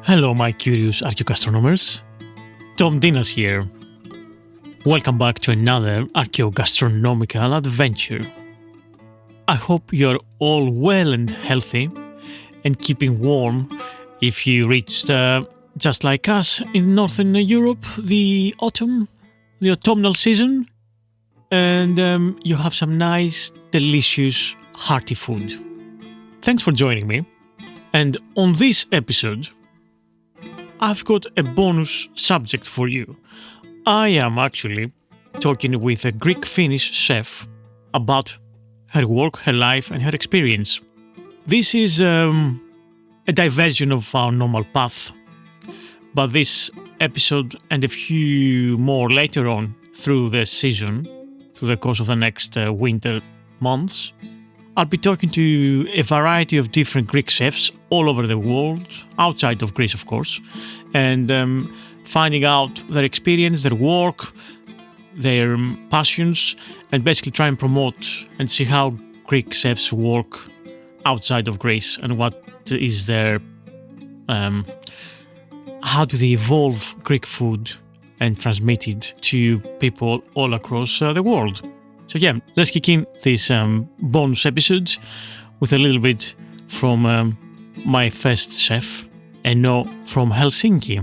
Hello, my curious archaeogastronomers. Tom Dinas here. Welcome back to another archaeogastronomical adventure. I hope you're all well and healthy and keeping warm if you reached, just like us in Northern Europe, the autumnal season, and you have some nice, delicious, hearty food. Thanks for joining me. And on this episode, I've got a bonus subject for you. I am actually talking with a Greek-Finnish chef about her work, her life, and her experience. This is a diversion of our normal path, but this episode and a few more later on through the season, through the course of the next winter months, I'll be talking to a variety of different Greek chefs all over the world, outside of Greece, of course, and finding out their experience, their work, their passions, and basically try and promote and see how Greek chefs work outside of Greece and what is their, how do they evolve Greek food and transmit it to people all across the world. So yeah, let's kick in this bonus episode with a little bit from my first chef, Aino from Helsinki.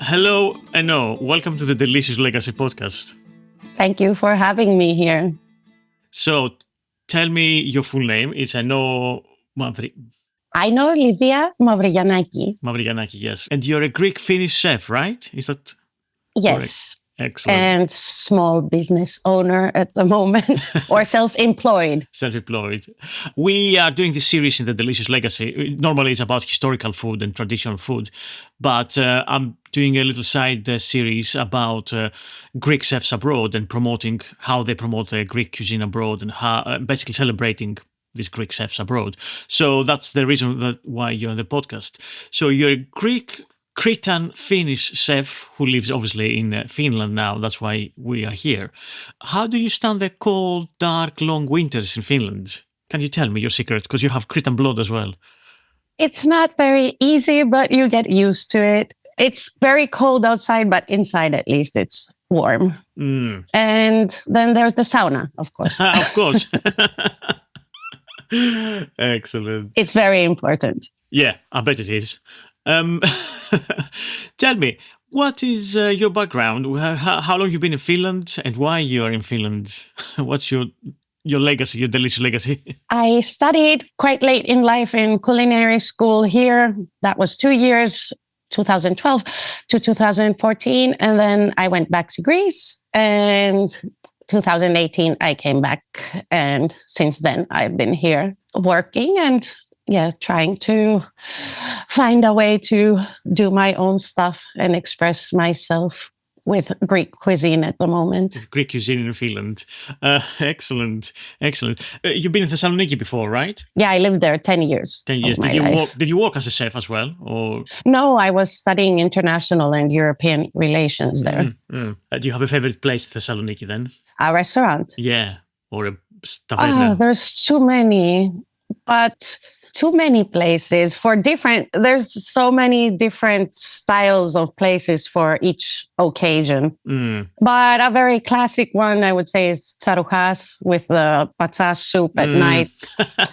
Hello, Aino. Welcome to the Delicious Legacy podcast. Thank you for having me here. So, tell me your full name. It's Aino Aino Lydia Mavrogiannaki. Mavrigiannaki, yes. And you're a Greek-Finnish chef, right? Is that Yes. correct? Excellent. And small business owner at the moment, or self-employed. Self-employed. We are doing this series in the Delicious Legacy. Normally it's about historical food and traditional food, but I'm doing a little side series about Greek chefs abroad and promoting how they promote Greek cuisine abroad and how basically celebrating these Greek chefs abroad. So that's the reason why you're on the podcast. So you're a Cretan Finnish chef who lives obviously in Finland now. That's why we are here. How do you stand the cold, dark, long winters in Finland? Can you tell me your secret? Because you have Cretan blood as well. It's not very easy, but you get used to it. It's very cold outside, but inside at least it's warm. And then there's the sauna, of course. Of course. Excellent. It's very important. Yeah, I bet it is. Tell me, what is your background? How long you've been in Finland and why you are in Finland? What's your legacy, your delicious legacy? I studied quite late in life in culinary school here. That was 2 years, 2012 to 2014. And then I went back to Greece, and 2018 I came back. And since then I've been here working and trying to find a way to do my own stuff and express myself with Greek cuisine at the moment. Greek cuisine in Finland. Excellent. You've been in Thessaloniki before, right? Yeah, I lived there 10 years. 10 years. Did you work as a chef as well? Or No, I was studying international and European relations there. Do you have a favorite place in Thessaloniki then? A restaurant. Yeah, or a taverna? There's too many, but too many places there's so many different styles of places for each occasion. But a very classic one, I would say, is tsarouchas with the patsas soup at night.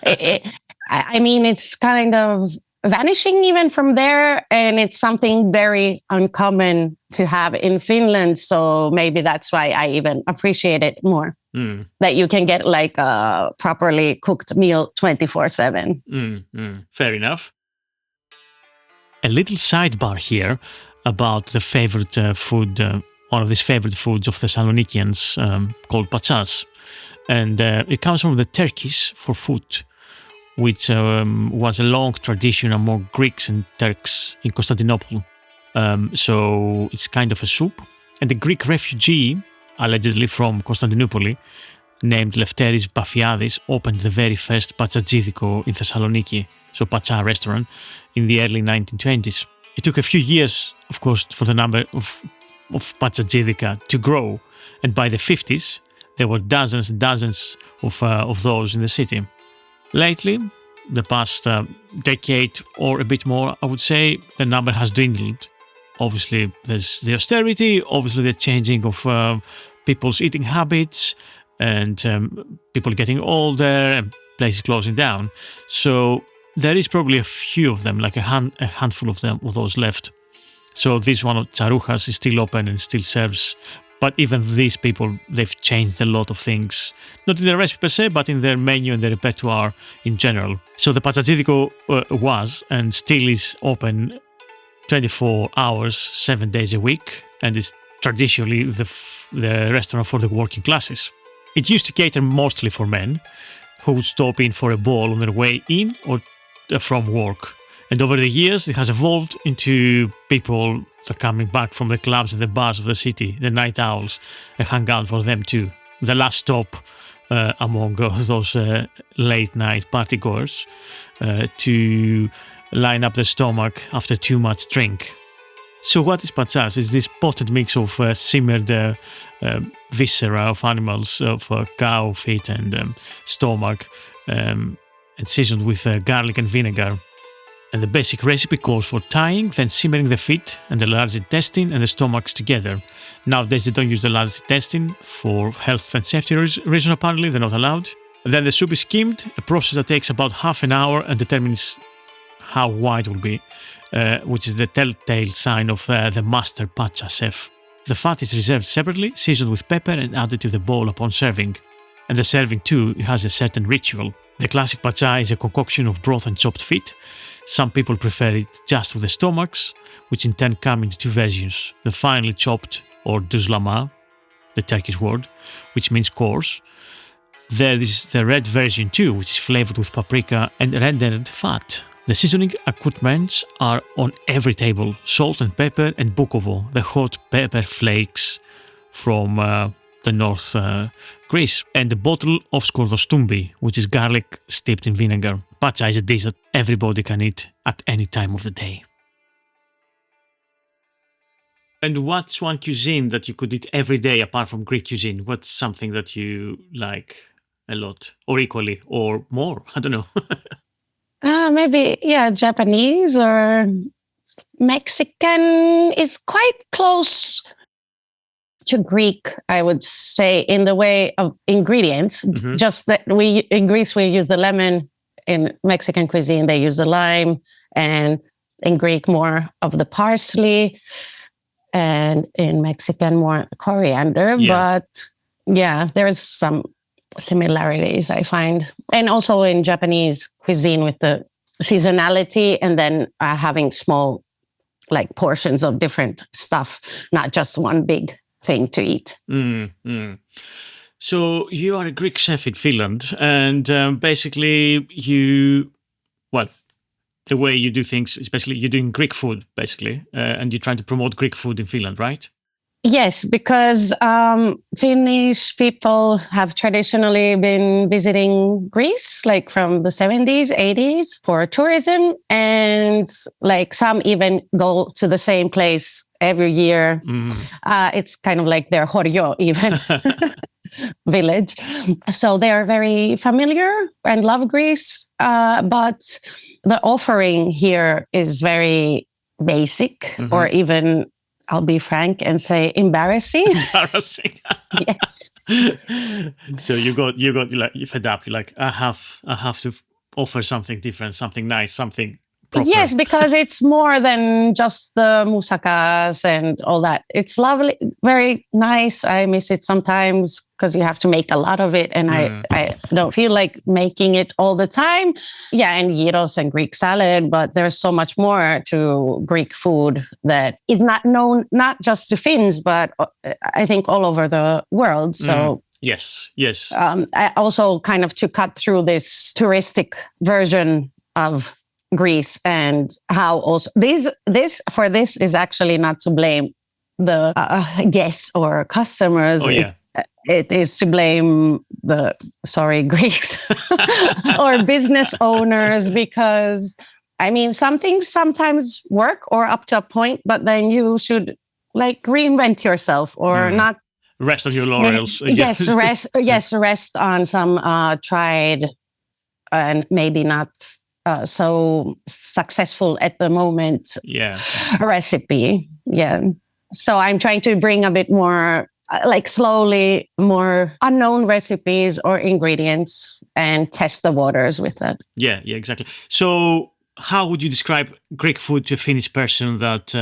It's kind of vanishing even from there, and it's something very uncommon to have in Finland. So maybe that's why I even appreciate it more. That you can get like a properly cooked meal 24/7. Fair enough. A little sidebar here about the favorite food, one of these favorite foods of Thessalonikians called patsas. And it comes from the Turkish for food, which was a long tradition among Greeks and Turks in Constantinople. So it's kind of a soup. And the Greek refugee, allegedly from Constantinople, named Lefteris Bafiadis, opened the very first patsatzidiko in Thessaloniki, so patsa restaurant, in the early 1920s. It took a few years, of course, for the number of patsatzidika to grow, and by the 50s, there were dozens and dozens of those in the city. Lately, the past decade or a bit more, I would say the number has dwindled. Obviously, there's the austerity, obviously the changing of people's eating habits, and people getting older and places closing down. So there is probably a few of them, like a handful of them, of those left. So this one of Tsarouchas is still open and still serves. But even these people, they've changed a lot of things. Not in their recipe per se, but in their menu and their repertoire in general. So the Patsatsidiko was and still is open 24 hours, 7 days a week, and it's traditionally the restaurant for the working classes. It used to cater mostly for men who would stop in for a bowl on their way in or from work. And over the years, it has evolved into people that are coming back from the clubs and the bars of the city, the night owls, and hang out for them too. The last stop among those late night partygoers to line up their stomach after too much drink. So what is patsas? It's this potent mix of simmered viscera of animals, of cow feet and stomach, and seasoned with garlic and vinegar. And the basic recipe calls for tying, then simmering the feet and the large intestine and the stomachs together. Nowadays they don't use the large intestine for health and safety reasons, apparently they're not allowed. And then the soup is skimmed, a process that takes about half an hour and determines how wide it will be, which is the telltale sign of the master patsa chef. The fat is reserved separately, seasoned with pepper and added to the bowl upon serving. And the serving too has a certain ritual. The classic patsa is a concoction of broth and chopped feet. Some people prefer it just with the stomachs, which in turn come in two versions. The finely chopped, or duzlama, the Turkish word, which means coarse. There is the red version too, which is flavored with paprika and rendered fat. The seasoning accoutrements are on every table: salt and pepper and bukovo, the hot pepper flakes from the North Greece, and a bottle of skordostoumbi, which is garlic steeped in vinegar. Patsa is a dish that everybody can eat at any time of the day. And what's one cuisine that you could eat every day apart from Greek cuisine? What's something that you like a lot, or equally, or more? I don't know. Maybe, Japanese or Mexican is quite close to Greek, I would say, in the way of ingredients. Mm-hmm. Just that in Greece, we use the lemon. In Mexican cuisine, they use the lime. And in Greek, more of the parsley. And in Mexican, more coriander. Yeah. But there's some similarities, I find. And also in Japanese cuisine with the seasonality and then having small portions of different stuff, not just one big thing to eat. So you are a Greek chef in Finland, and basically the way you do things, especially you're doing Greek food, basically, and you're trying to promote Greek food in Finland, right? Yes, because Finnish people have traditionally been visiting Greece, from the 70s, 80s for tourism. And some even go to the same place every year. It's kind of like their horyo even. Village. So they are very familiar and love Greece. But the offering here is very basic, or even, I'll be frank and say embarrassing. Embarrassing. Yes. So you fed up. You're like, I have to offer something different, something nice, something proper. Yes, because it's more than just the moussakas and all that. It's lovely, very nice. I miss it sometimes because you have to make a lot of it, and I don't feel like making it all the time. Yeah, and gyros and Greek salad, but there's so much more to Greek food that is not known, not just to Finns, but I think all over the world. So yes. I also kind of to cut through this touristic version of Greece, and how also this is actually not to blame the guests or customers. Oh, yeah. It is to blame the Greeks or business owners, because some things sometimes work or up to a point, but then you should reinvent yourself or not rest on your laurels. Rest on some tried and maybe not so successful at the moment recipe. Yeah. So I'm trying to bring a bit more like slowly more unknown recipes or ingredients and test the waters with that. Yeah, exactly. So how would you describe Greek food to a Finnish person that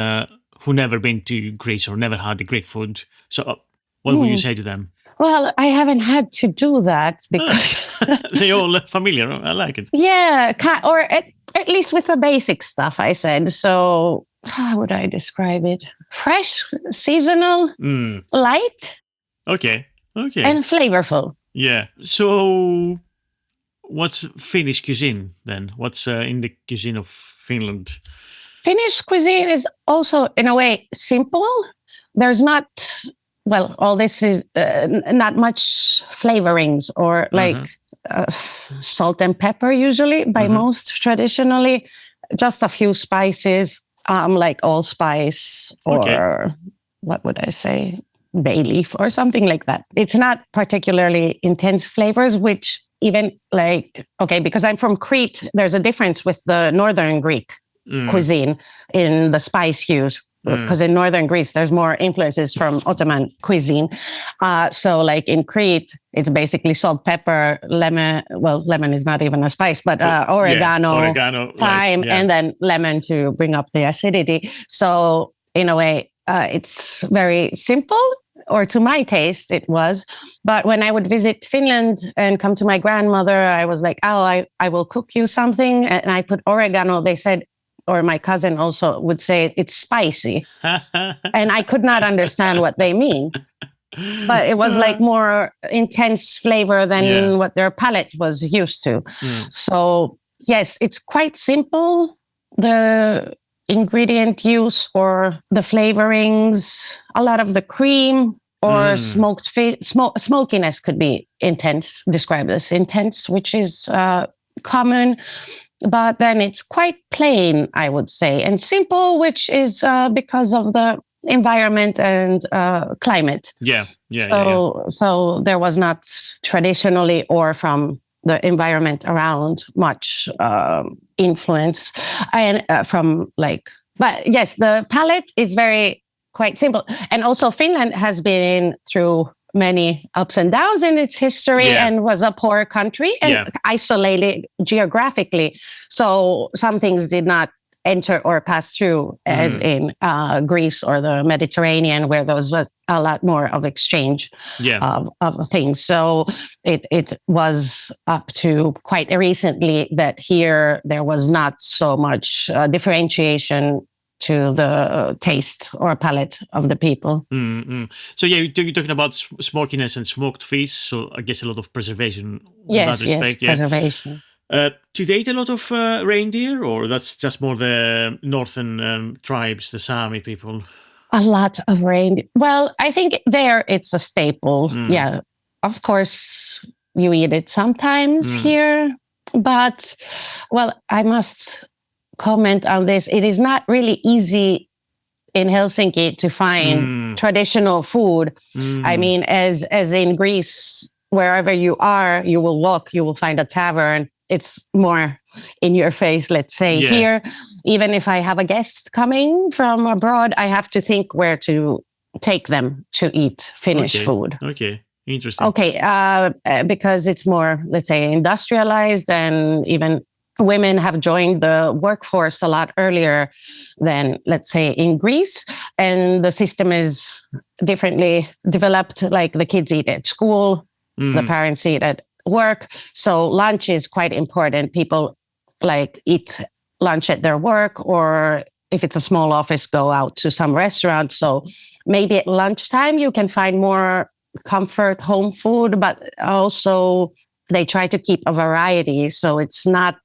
who never been to Greece or never had the Greek food? So what would you say to them? Well, I haven't had to do that because they're all familiar. I like it. Yeah, or at least with the basic stuff I said. So how would I describe it? Fresh, seasonal, light. Okay. And flavorful. Yeah. So what's Finnish cuisine then? What's in the cuisine of Finland? Finnish cuisine is also, in a way, simple. There's not, well, all this is not much flavorings or like salt and pepper usually by most traditionally. Just a few spices, like allspice or what would I say? Bay leaf or something like that. It's not particularly intense flavors, which even like, because I'm from Crete, there's a difference with the Northern Greek cuisine in the spice use. Because in Northern Greece, there's more influences from Ottoman cuisine. So like in Crete, it's basically salt, pepper, lemon. Well, lemon is not even a spice, but oregano, thyme, and then lemon to bring up the acidity. So in a way, it's very simple, or to my taste, it was. But when I would visit Finland and come to my grandmother, I was like, oh, I will cook you something. And I put oregano. They said, or my cousin also would say it's spicy. And I could not understand what they mean. But it was like more intense flavor than what their palate was used to. So yes, it's quite simple. The ingredient use or the flavorings, a lot of the cream or smoked fish, smokiness could be intense, described as intense, which is common. But then it's quite plain, I would say, and simple, which is because of the environment and climate. So there was not traditionally or from the environment around much influence and but yes, the palate is quite simple. And also Finland has been through many ups and downs in its history and was a poor country and isolated geographically. So some things did not enter or pass through as in Greece or the Mediterranean, where there was a lot more of exchange of things. So it was up to quite recently that here there was not so much differentiation to the taste or palate of the people. So you're talking about smokiness and smoked fish. So I guess a lot of preservation in that respect. Yes, preservation. Do they eat a lot of reindeer, or that's just more the northern tribes, the Sami people? A lot of reindeer. Well, I think there it's a staple. Yeah, of course you eat it sometimes here, but well, I must comment on this. It is not really easy in Helsinki to find traditional food. I mean, as in Greece, wherever you are, you will walk, you will find a tavern. It's more in your face, let's say. Here, even if I have a guest coming from abroad, I have to think where to take them to eat Finnish food. Okay, interesting. Okay, because it's more, let's say, industrialized, and even women have joined the workforce a lot earlier than, let's say, in Greece. And the system is differently developed, like the kids eat at school, the parents eat at work. So lunch is quite important. People like eat lunch at their work, or if it's a small office, go out to some restaurant. So maybe at lunchtime you can find more comfort home food, but also they try to keep a variety. So it's not,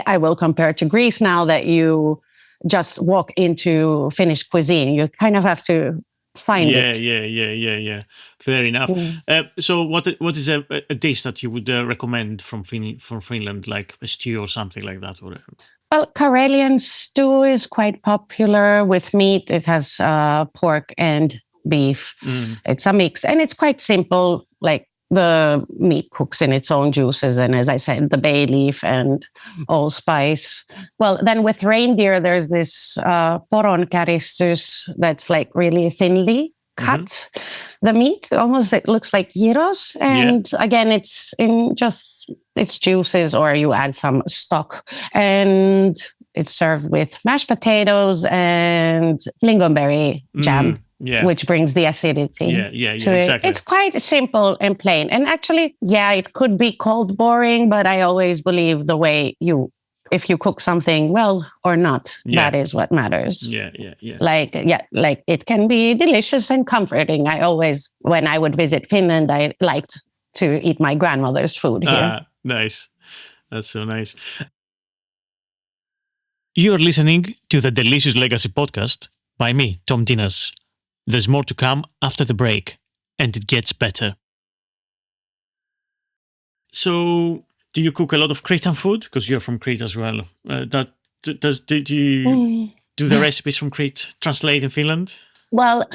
I will compare to Greece now, that you just walk into Finnish cuisine. You kind of have to find it. Yeah. Fair enough. So what is a dish that you would recommend from Finland, like a stew or something like that? Well, Karelian stew is quite popular with meat. It has pork and beef. It's a mix, and it's quite simple, like the meat cooks in its own juices. And as I said, the bay leaf and allspice. Well, then with reindeer, there's this poronkäristus that's like really thinly cut. The meat, almost it looks like gyros. And again, it's in just its juices, or you add some stock. And it's served with mashed potatoes and lingonberry jam. Which brings the acidity to it. Exactly. It's quite simple and plain. And actually, it could be called boring, but I always believe the way if you cook something well or not, that is what matters. Like it can be delicious and comforting. I always, when I would visit Finland, I liked to eat my grandmother's food here. Nice. That's so nice. You're listening to the Delicious Legacy podcast by me, Tom Dinas. There's more to come after the break, and it gets better. So, do you cook a lot of Cretan food? Because you're from Crete as well. Do the recipes from Crete translate in Finland? Well,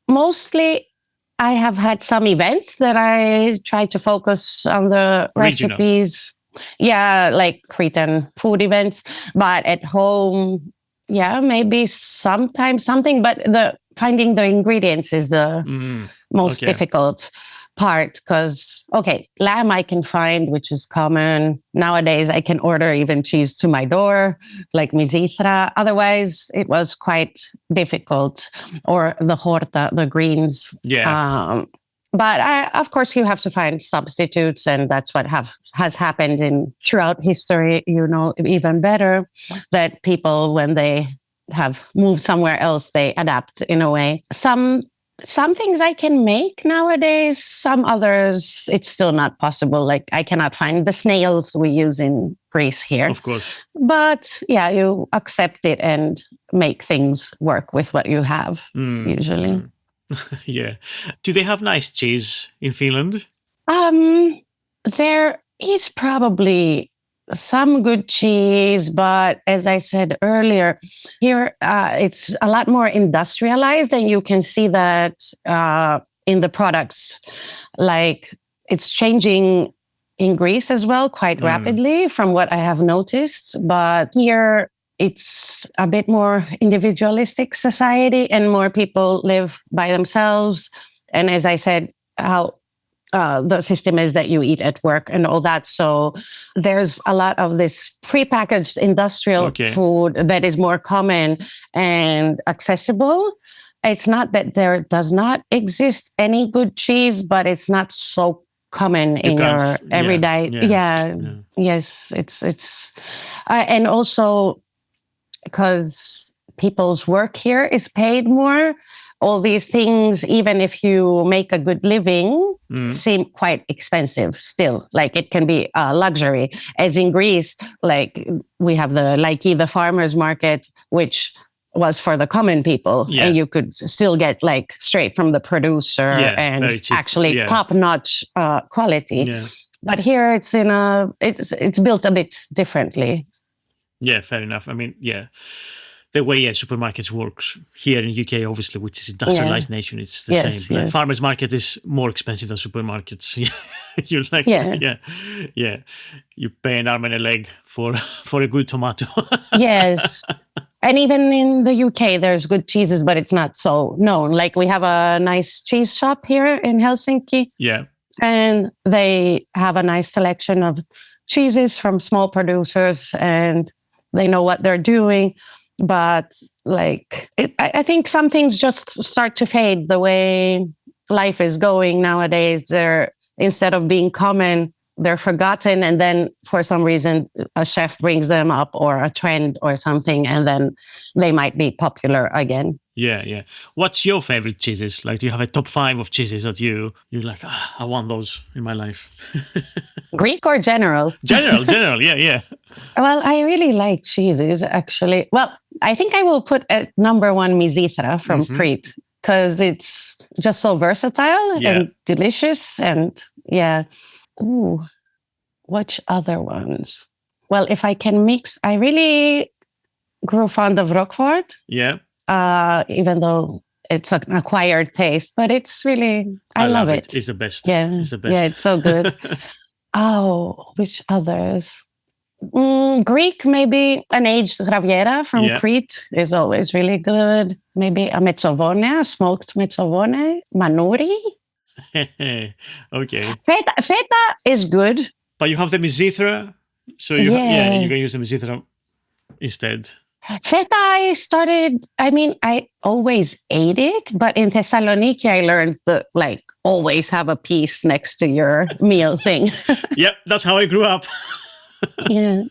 mostly I have had some events that I try to focus on the recipes. Yeah, like Cretan food events. But at home, maybe sometimes something. But finding the ingredients is the most difficult part, because, lamb I can find, which is common. Nowadays, I can order even cheese to my door, like mizithra. Otherwise, it was quite difficult. Or the horta, the greens. But of course, you have to find substitutes, and that's what has happened throughout history. You know even better that people, when they have moved somewhere else, they adapt in a way. Some things I can make nowadays, some others it's still not possible. Like I cannot find the snails we use in Greece here. Of course. But you accept it and make things work with what you have usually. Do they have nice cheese in Finland? There is probably some good cheese, but as I said earlier, here it's a lot more industrialized, and you can see that in the products. Like it's changing in Greece as well quite rapidly from what I have noticed. But here it's a bit more individualistic society, and more people live by themselves. And as I said, how the system is that you eat at work and all that. So there's a lot of this prepackaged industrial food that is more common and accessible. It's not that there does not exist any good cheese, but it's not so common in your everyday. Yes, it's and also because people's work here is paid more. All these things, even if you make a good living, seem quite expensive still. Like it can be a luxury. As in Greece, like we have the Laiki, the farmers market, which was for the common people. And you could still get like straight from the producer and actually top-notch quality. But here it's it's built a bit differently. Yeah, fair enough. I mean, the way supermarkets works here in UK, obviously, which is industrialized nation, it's the same. Like, farmers market is more expensive than supermarkets. You're like, you pay an arm and a leg for a good tomato. Yes. And even in the UK, there's good cheeses, but it's not so known. Like we have a nice cheese shop here in Helsinki. Yeah. And they have a nice selection of cheeses from small producers, and they know what they're doing. But like, I think some things just start to fade the way life is going nowadays. Instead of being common, they're forgotten. And then for some reason, a chef brings them up, or a trend or something, and then they might be popular again. Yeah. What's your favorite cheeses? Like, do you have a top 5 of cheeses that you're like, I want those in my life? Greek or general? General, yeah. Well, I really like cheeses, actually. Well, I think I will put at number 1 mizithra from Crete, because it's just so versatile and delicious. And Ooh, which other ones? Well, if I can mix, I really grew fond of Roquefort. Yeah. Even though it's an acquired taste, but it's really, I love it. It's the best. Yeah. It's the best. Yeah, it's so good. Oh, which others? Greek, maybe an aged Graviera from Crete is always really good. Maybe a mezzovone, a smoked mezzovone, manuri. Okay. Feta is good. But you have the mizithra, so you can use the mizithra instead. Feta, I always ate it, but in Thessaloniki, I learned that always have a piece next to your meal thing. Yep, that's how I grew up. Yeah.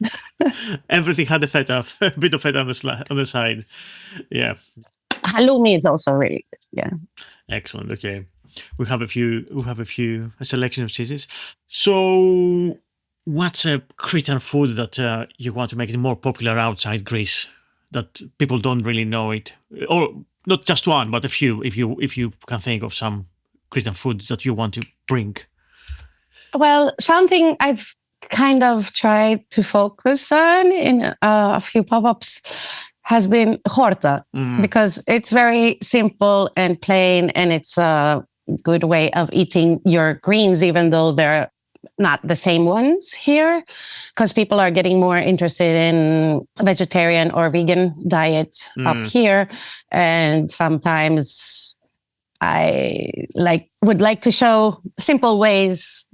Everything had a bit of feta on the side. Yeah. Halloumi is also really good. Yeah. Excellent. Okay. We have a selection of cheeses. So what's a Cretan food that you want to make it more popular outside Greece, that people don't really know it? Or not just one, but a few, if you can think of some Cretan foods that you want to bring. Well, something I've kind of tried to focus on in a few pop-ups has been horta, because it's very simple and plain, and it's a good way of eating your greens, even though they're not the same ones here, because people are getting more interested in vegetarian or vegan diet up here. And sometimes I would like to show simple ways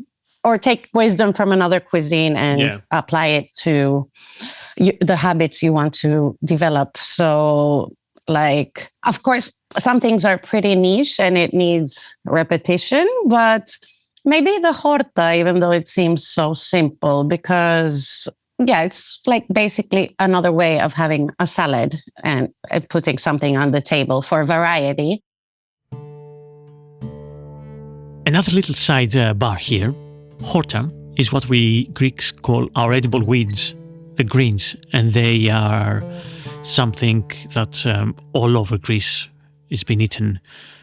or take wisdom from another cuisine and apply it to the habits you want to develop. So, of course, some things are pretty niche and it needs repetition, but maybe the horta, even though it seems so simple, because it's basically another way of having a salad and putting something on the table for variety. Another little side bar here. Horta is what we Greeks call our edible weeds, the greens, and they are something that all over Greece is being eaten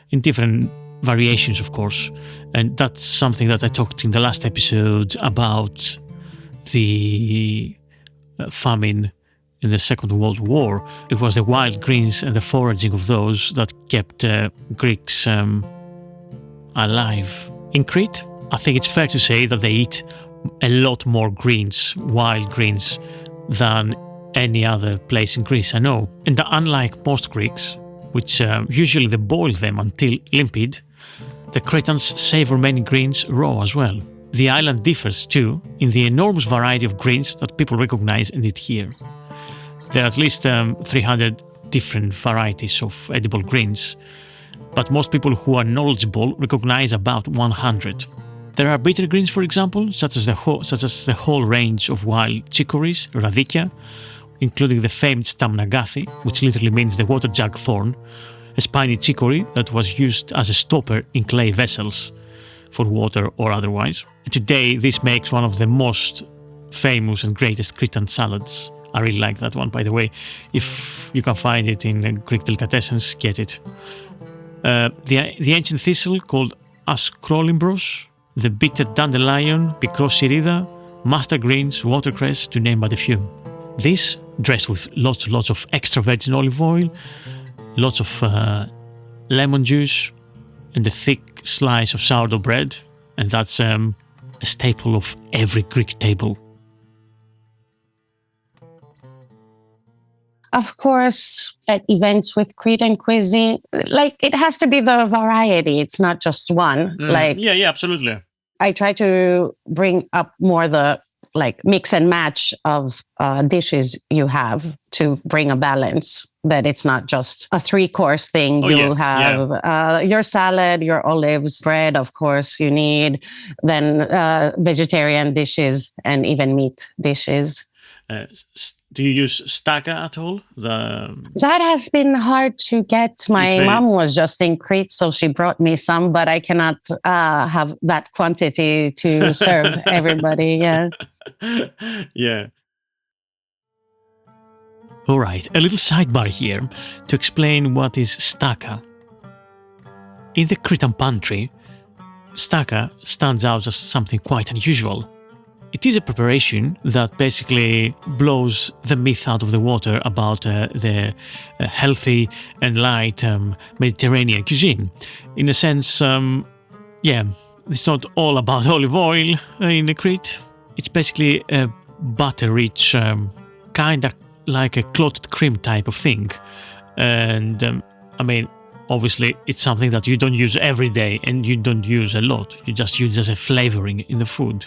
in different variations, of course. And that's something that I talked in the last episode about the famine in the Second World War. It was the wild greens and the foraging of those that kept Greeks alive. In Crete, I think it's fair to say that they eat a lot more greens, wild greens, than any other place in Greece I know. And unlike most Greeks, which usually they boil them until limpid, the Cretans savor many greens raw as well. The island differs too in the enormous variety of greens that people recognize and eat here. There are at least 300 different varieties of edible greens, but most people who are knowledgeable recognize about 100. There are bitter greens, for example, such as the whole range of wild chicories, radicchia, including the famed stamnagathi, which literally means the water jug thorn, a spiny chicory that was used as a stopper in clay vessels for water or otherwise. Today, this makes one of the most famous and greatest Cretan salads. I really like that one, by the way. If you can find it in Greek delicatessens, get it. The ancient thistle called Ascrolimbros, the bitter dandelion, Picrosirida, mustard greens, watercress, to name but a few. This, dressed with lots of extra virgin olive oil, lots of lemon juice, and a thick slice of sourdough bread, and that's a staple of every Greek table. Of course, at events with Cretan cuisine, it has to be the variety. It's not just one. Yeah, absolutely. I try to bring up more the mix and match of dishes you have to bring a balance, that it's not just a 3-course thing. You'll have your salad, your olives, bread, of course, you need, then vegetarian dishes and even meat dishes. Do you use staka at all? That has been hard to get. My mom was just in Crete, so she brought me some, but I cannot have that quantity to serve everybody. Yeah. Yeah. All right, a little sidebar here to explain what is staka. In the Cretan pantry, staka stands out as something quite unusual. It is a preparation that basically blows the myth out of the water about the healthy and light Mediterranean cuisine. In a sense, it's not all about olive oil in Crete. It's basically a butter-rich, kind of like a clotted cream type of thing. And obviously, it's something that you don't use every day and you don't use a lot. You just use as a flavoring in the food.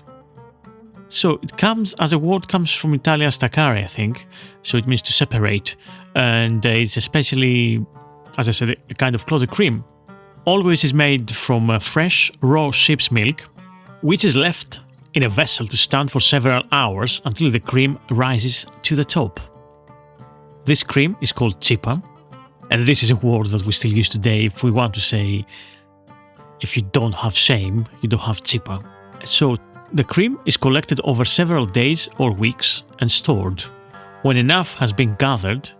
So it comes, as a word, comes from Italian staccare, I think. So it means to separate. And it's especially, as I said, a kind of clotted cream. Always is made from fresh, raw sheep's milk, which is left in a vessel to stand for several hours until the cream rises to the top. This cream is called tsipa. And this is a word that we still use today if we want to say, if you don't have shame, you don't have tsipa. So the cream is collected over several days or weeks and stored. When enough has been gathered,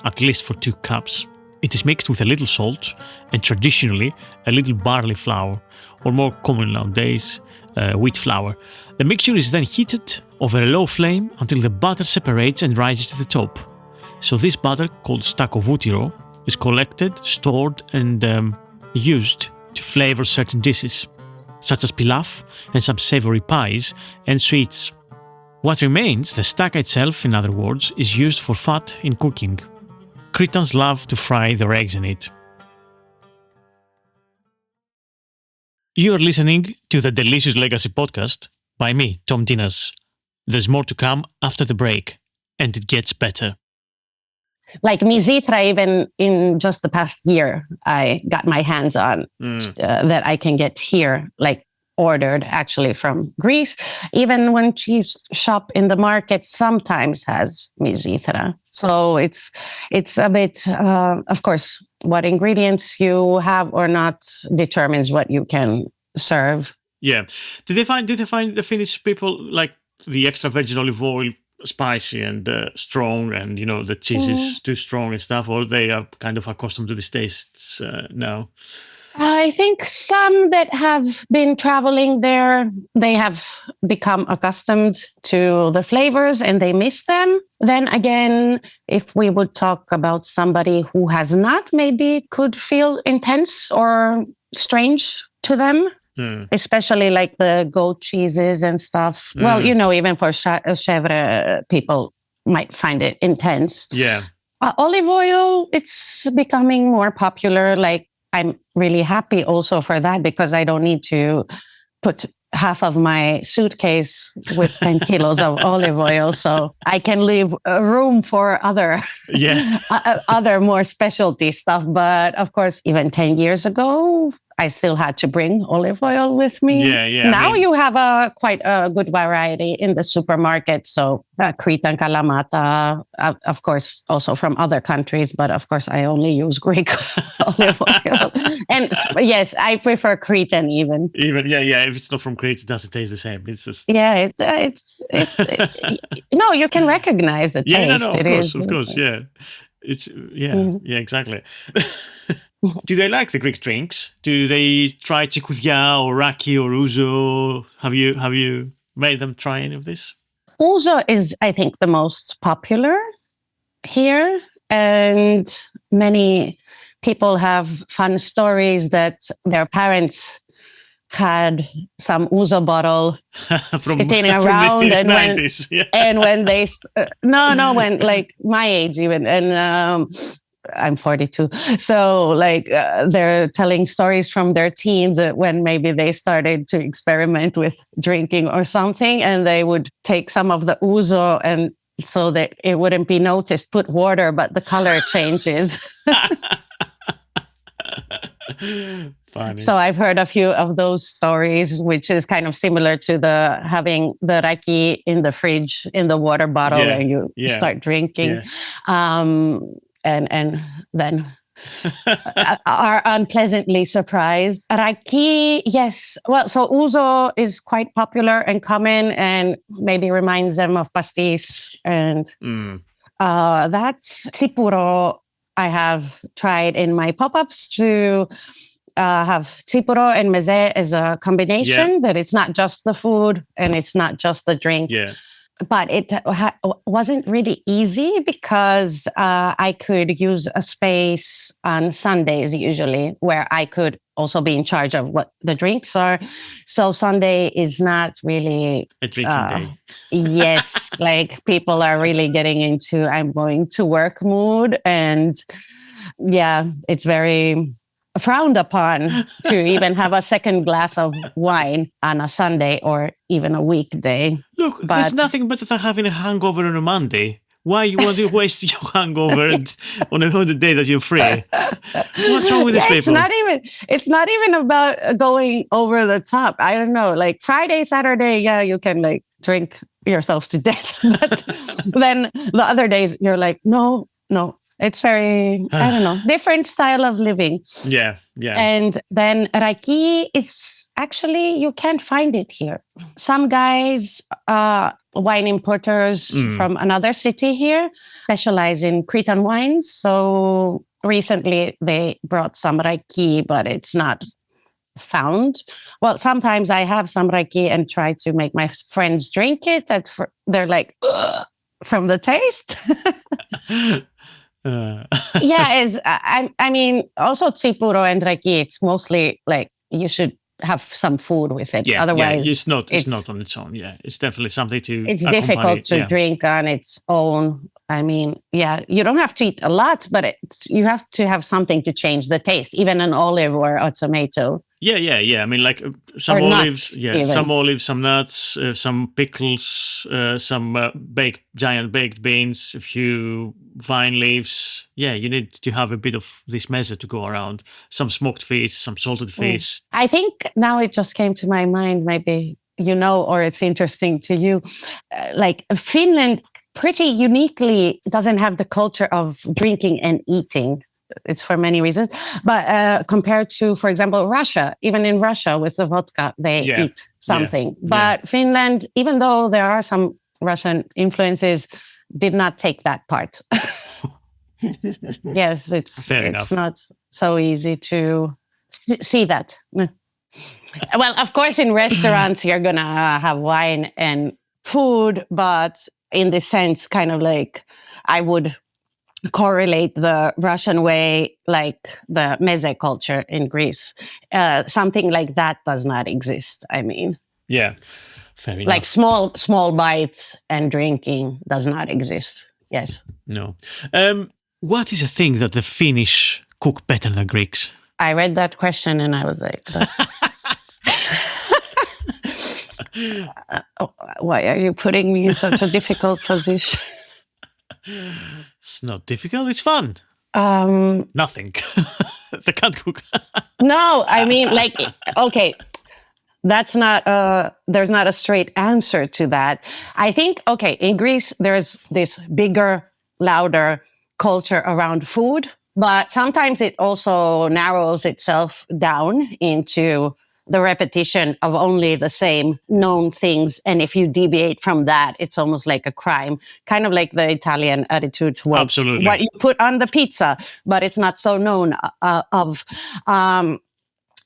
at least for 2 cups, it is mixed with a little salt and traditionally a little barley flour, or more common nowadays, wheat flour. The mixture is then heated over a low flame until the butter separates and rises to the top. So this butter, called stakovutiro, is collected, stored and used to flavor certain dishes, such as pilaf and some savory pies and sweets. What remains, the staka itself, in other words, is used for fat in cooking. Cretans love to fry their eggs in it. You are listening to the Delicious Legacy podcast by me, Tom Dinas. There's more to come after the break, and it gets better. Like mizitra, even in just the past year, I got my hands on that I can get here, like ordered actually from Greece. Even when cheese shop in the market sometimes has mizitra. So it's a bit, of course, what ingredients you have or not determines what you can serve. Yeah. Do they find the Finnish people like the extra virgin olive oil spicy and strong, and the cheese is too strong and stuff, or they are kind of accustomed to these tastes now? I think some that have been traveling there, they have become accustomed to the flavors and they miss them. Then again, if we would talk about somebody who has not, maybe it could feel intense or strange to them. Especially like the goat cheeses and stuff. Well, even for chèvre, people might find it intense. Yeah. Olive oil, it's becoming more popular. Like, I'm really happy also for that because I don't need to put half of my suitcase with 10 kilos of olive oil. So I can leave room for other more specialty stuff. But of course, even 10 years ago, I still had to bring olive oil with me. Yeah. Now you have quite a good variety in the supermarket. So Crete and Kalamata, of course, also from other countries. But of course, I only use Greek olive oil. And yes, I prefer Cretan even. Yeah. If it's not from Crete, it doesn't taste the same. It's just... Yeah, no, you can recognize the taste. Yeah, no, of course, yeah. It's, yeah, exactly. Do they like the Greek drinks? Do they try chikoudia or raki or ouzo? Have you made them try any of this? Ouzo is, I think, the most popular here. And many people have fun stories that their parents had some ouzo bottle sitting around from the 90s, and when they when like my age even, and I'm 42, so like they're telling stories from their teens when maybe they started to experiment with drinking or something, and they would take some of the ouzo and so that it wouldn't be noticed, put water, but the color changes. Funny. So I've heard a few of those stories, which is kind of similar to having the raki in the fridge in the water bottle and you start drinking, and then are unpleasantly surprised. Raki, yes. Well, so ouzo is quite popular and common, and maybe reminds them of pastis, and that's sipuro. I have tried in my pop-ups to have tsipuro and meze as a combination, that it's not just the food and it's not just the drink. Yeah. But it wasn't really easy because I could use a space on Sundays usually where I could also be in charge of what the drinks are. So Sunday is not really A drinking day. Yes, like people are really getting into I'm going to work mood. And yeah, it's very frowned upon to even have a second glass of wine on a Sunday or even a weekday. Look, there's nothing better than having a hangover on a Monday. Why you want to waste your hangover on the day that you're free? What's wrong with these people? It's not even about going over the top. I don't know. Like Friday, Saturday, yeah, you can like drink yourself to death. But then the other days you're like, no. It's very, I don't know, different style of living. Yeah. And then raki, it's actually, you can't find it here. Some guys, wine importers from another city here, specialize in Cretan wines. So recently they brought some raki, but it's not found. Well, sometimes I have some raki and try to make my friends drink it. They're like, ugh, from the taste. I mean, also tsipuro and raki, it's mostly like you should have some food with it. Otherwise, it's not on its own. Yeah, it's definitely something to. It's difficult to drink on its own. I mean, you don't have to eat a lot, but you have to have something to change the taste, even an olive or a tomato. Yeah. I mean, like some olives, some olives, some nuts, some pickles, some giant baked beans, a few vine leaves. Yeah, you need to have a bit of this meze to go around. Some smoked fish, some salted fish. I think now it just came to my mind, maybe or it's interesting to you. Like Finland pretty uniquely doesn't have the culture of drinking and eating. It's for many reasons. But compared to, for example, Russia, even in Russia with the vodka, they eat something. But Finland, even though there are some Russian influences, did not take that part. Yes, it's not so easy to see that. Well, of course, in restaurants, you're going to have wine and food, but in this sense, kind of like I would correlate the Russian way, like the meze culture in Greece. Something like that does not exist. I mean, fair enough. Like small bites and drinking does not exist. Yes. No. What is a thing that the Finnish cook better than Greeks? I read that question and I was like, why are you putting me in such a difficult position? It's not difficult, it's fun. Nothing. They can't cook. No, I mean, like, okay, that's not, there's not a straight answer to that. I think, okay, in Greece, there's this bigger, louder culture around food, but sometimes it also narrows itself down into the repetition of only the same known things. And if you deviate from that, it's almost like a crime, kind of like the Italian attitude towards what you put on the pizza, but it's not so known of.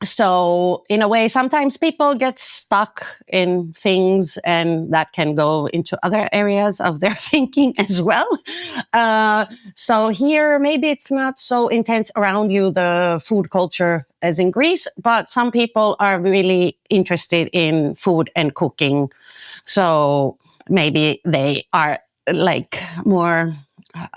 So in a way, sometimes people get stuck in things and that can go into other areas of their thinking as well. So here, maybe it's not so intense around you, the food culture as in Greece, but some people are really interested in food and cooking. So maybe they are like more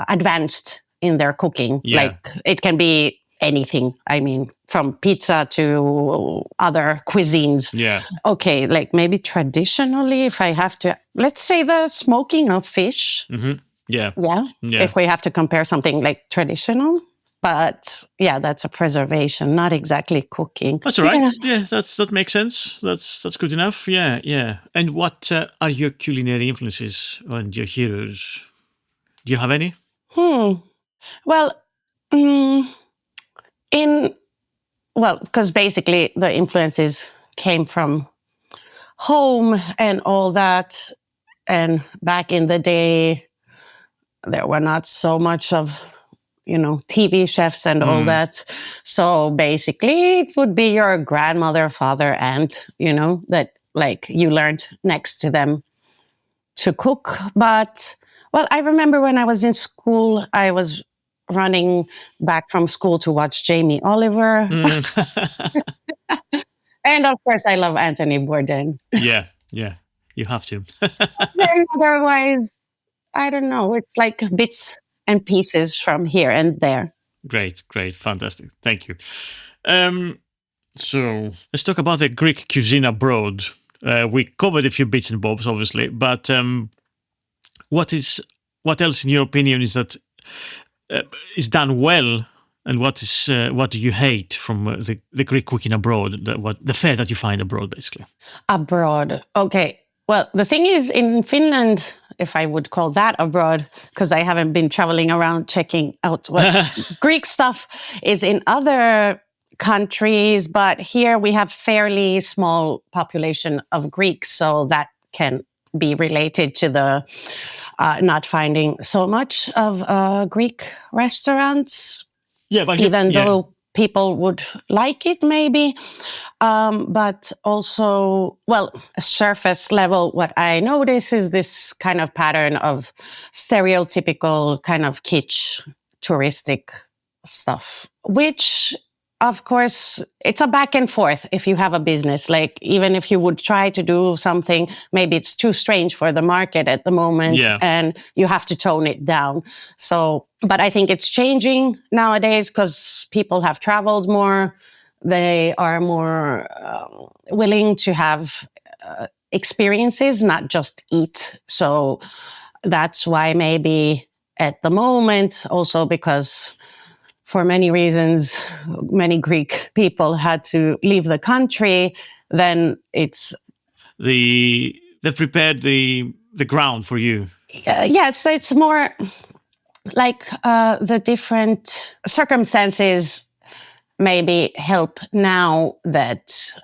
advanced in their cooking. Like it can be anything. I mean, from pizza to other cuisines. Yeah. Okay, like maybe traditionally, if I have to, let's say the smoking of fish. Mm-hmm. Yeah. If we have to compare something like traditional. But yeah, that's a preservation, not exactly cooking. That's all right. Yeah, that makes sense. That's good enough. Yeah. And what are your culinary influences and your heroes? Do you have any? Well, because basically the influences came from home and all that. And back in the day, there were not so much of, TV chefs and all that. So basically, it would be your grandmother, father, aunt, that like you learned next to them to cook. But, well, I remember when I was in school, I was running back from school to watch Jamie Oliver. And of course, I love Anthony Bourdain. Yeah, you have to. Otherwise, I don't know. It's like bits and pieces from here and there. Great, fantastic. Thank you. So let's talk about the Greek cuisine abroad. We covered a few bits and bobs, obviously, but what else, in your opinion, is that is done well, and what do you hate from the Greek cooking abroad? The fare that you find abroad, basically. Abroad, okay. Well, the thing is, in Finland, if I would call that abroad, because I haven't been traveling around checking out what Greek stuff is in other countries, but here we have fairly small population of Greeks, so that can be related to the not finding so much of Greek restaurants. Yeah, but even though people would like it, maybe. But also, well, surface level, what I notice is this kind of pattern of stereotypical kind of kitsch, touristic stuff, which, of course, it's a back and forth if you have a business. Like, even if you would try to do something, maybe it's too strange for the market at the moment, and you have to tone it down. So, but I think it's changing nowadays because people have traveled more. They are more willing to have experiences, not just eat. So that's why maybe at the moment, also because for many reasons, many Greek people had to leave the country. Then it's they prepared the ground for you. Yes, it's more like the different circumstances maybe help now that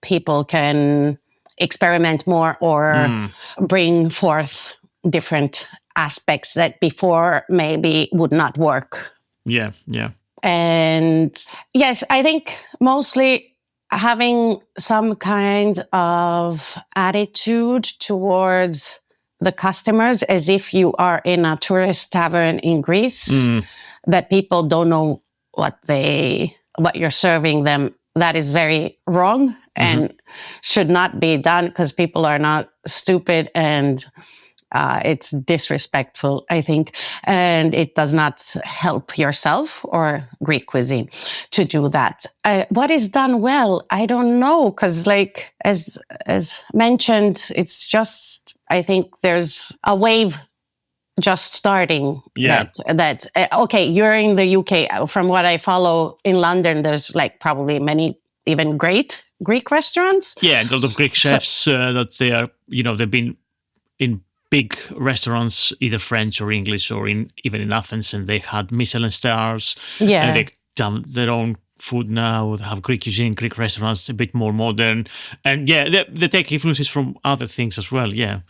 people can experiment more or bring forth different aspects that before maybe would not work. Yeah. And yes, I think mostly having some kind of attitude towards the customers as if you are in a tourist tavern in Greece, that people don't know what you're serving them. That is very wrong and should not be done because people are not stupid, and it's disrespectful, I think, and it does not help yourself or Greek cuisine to do that. What is done well, I don't know, because like as mentioned, it's just, I think there's a wave just starting. That okay, you're in the UK. From what I follow in London, there's like probably many even great Greek restaurants. Yeah, and a lot of Greek chefs that they are, they've been in big restaurants, either French or English, or even in Athens, and they had Michelin stars. Yeah, and they've done their own food now. They have Greek cuisine, Greek restaurants, a bit more modern, and they take influences from other things as well. Yeah.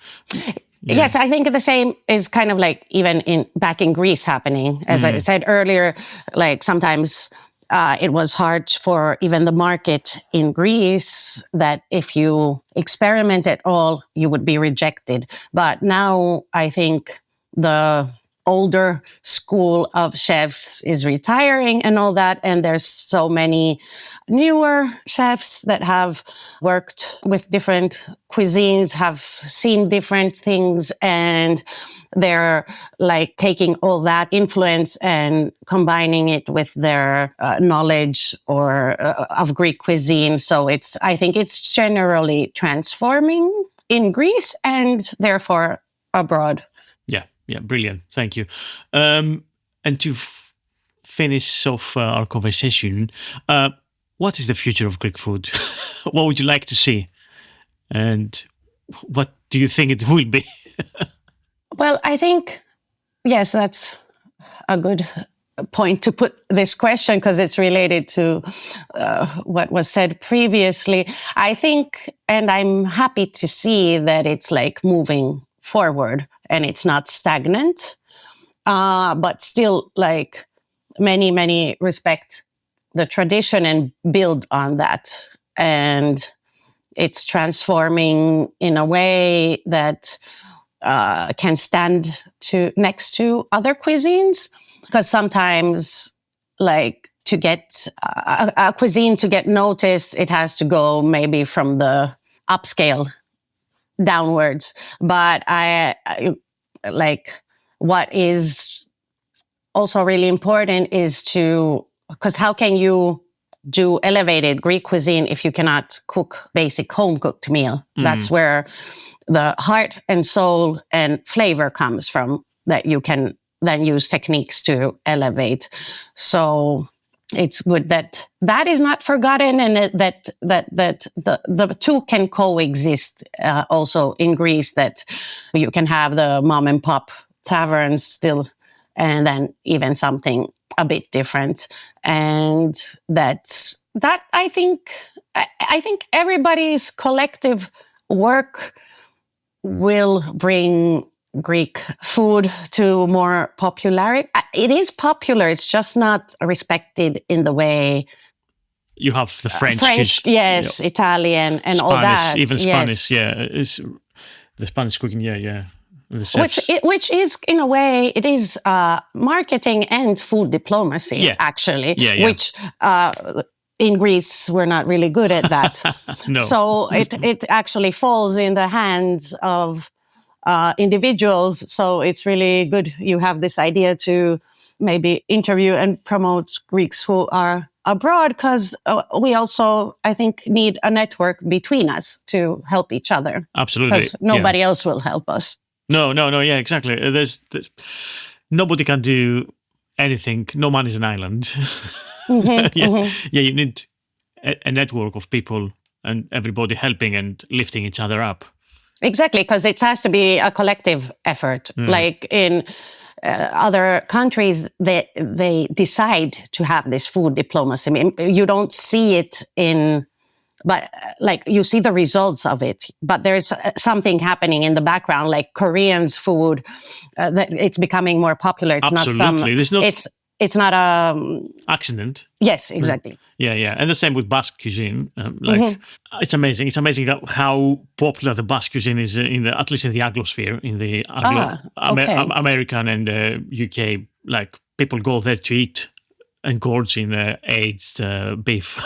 Yes, I think the same is kind of like even back in Greece happening. As I said earlier, like sometimes it was hard for even the market in Greece that if you experiment at all, you would be rejected. But now I think the older school of chefs is retiring and all that. And there's so many newer chefs that have worked with different cuisines, have seen different things, and they're like taking all that influence and combining it with their knowledge or of Greek cuisine. So I think it's generally transforming in Greece and therefore abroad. Yeah, brilliant. Thank you. And to finish off our conversation, what is the future of Greek food? What would you like to see? And what do you think it will be? Well, I think, yes, that's a good point to put this question because it's related to what was said previously. I think, and I'm happy to see that it's like moving forward and it's not stagnant. but still like many respect the tradition and build on that. And it's transforming in a way that can stand next to other cuisines, because sometimes like to get a cuisine to get noticed, it has to go maybe from the upscale downwards. But I like what is also really important is because how can you do elevated Greek cuisine if you cannot cook basic home cooked meal? That's where the heart and soul and flavor comes from, that you can then use techniques to elevate. So it's good that is not forgotten, and that the two can coexist also in Greece, that you can have the mom and pop taverns still, and then even something a bit different. And that I think everybody's collective work will bring Greek food to more popularity. It is popular, it's just not respected in the way you have the French, yes, Italian, and Spanish, all that. Even Spanish, yes. It's the Spanish cooking, Which is, in a way, it is marketing and food diplomacy, actually, which in Greece, we're not really good at that. No. So it actually falls in the hands of individuals. So it's really good you have this idea to maybe interview and promote Greeks who are abroad, because we also, I think, need a network between us to help each other. Absolutely. Because nobody else will help us. No, yeah, exactly. There's nobody can do anything. No man is an island. You need a network of people and everybody helping and lifting each other up. Exactly, because it has to be a collective effort. Like in other countries, they decide to have this food diplomacy. I mean, you don't see it but like you see the results of it, but there's something happening in the background, like Korean's food, that it's becoming more popular. It's Absolutely. It's not a accident. Yes, exactly. Yeah. And the same with Basque cuisine. It's amazing. It's amazing how popular the Basque cuisine is at least in the Anglosphere, in the American and UK. Like people go there to eat and gorge in aged beef.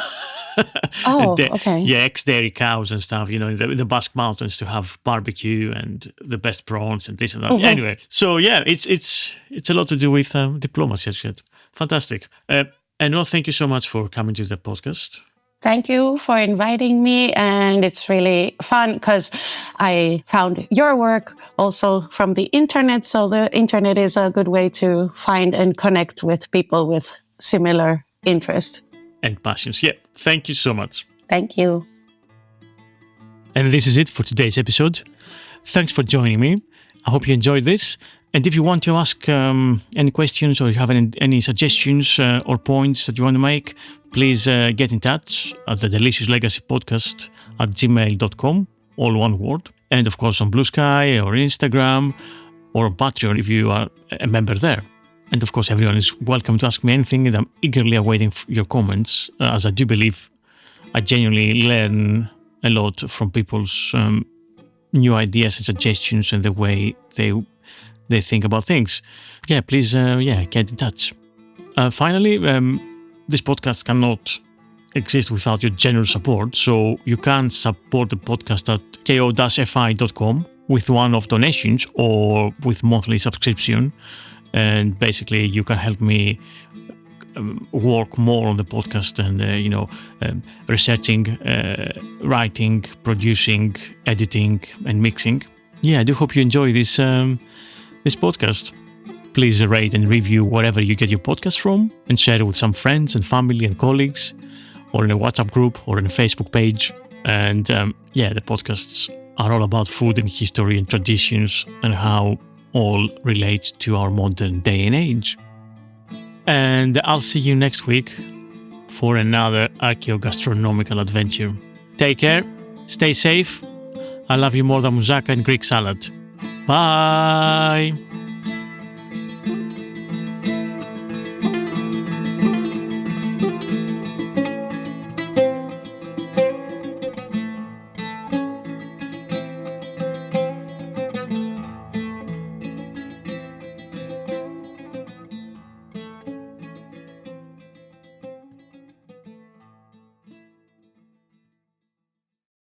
Okay. Yeah, ex-dairy cows and stuff, in the Basque Mountains, to have barbecue and the best prawns and this and that. Anyway, so yeah, it's a lot to do with diplomacy. Fantastic. And thank you so much for coming to the podcast. Thank you for inviting me, and it's really fun because I found your work also from the internet. So the internet is a good way to find and connect with people with similar interests and passions. Yeah, thank you so much. Thank you. And this is it for today's episode. Thanks for joining me. I hope you enjoyed this. And if you want to ask any questions, or you have any suggestions or points that you want to make, please get in touch at the deliciouslegacypodcast@gmail.com, all one word. And of course on Blue Sky or Instagram or on Patreon if you are a member there. And of course, everyone is welcome to ask me anything, and I'm eagerly awaiting your comments, as I do believe I genuinely learn a lot from people's new ideas and suggestions and the way they think about things. Yeah, please, get in touch. Finally, this podcast cannot exist without your generous support, so you can support the podcast at ko-fi.com with one-off donations or with monthly subscription. And basically, you can help me work more on the podcast and, researching, writing, producing, editing, and mixing. Yeah, I do hope you enjoy this podcast. Please rate and review wherever you get your podcast from, and share it with some friends and family and colleagues, or in a WhatsApp group or in a Facebook page. And the podcasts are all about food and history and traditions and how all relate to our modern day and age. And I'll see you next week for another archaeogastronomical adventure. Take care, stay safe. I love you more than moussaka and Greek salad. Bye!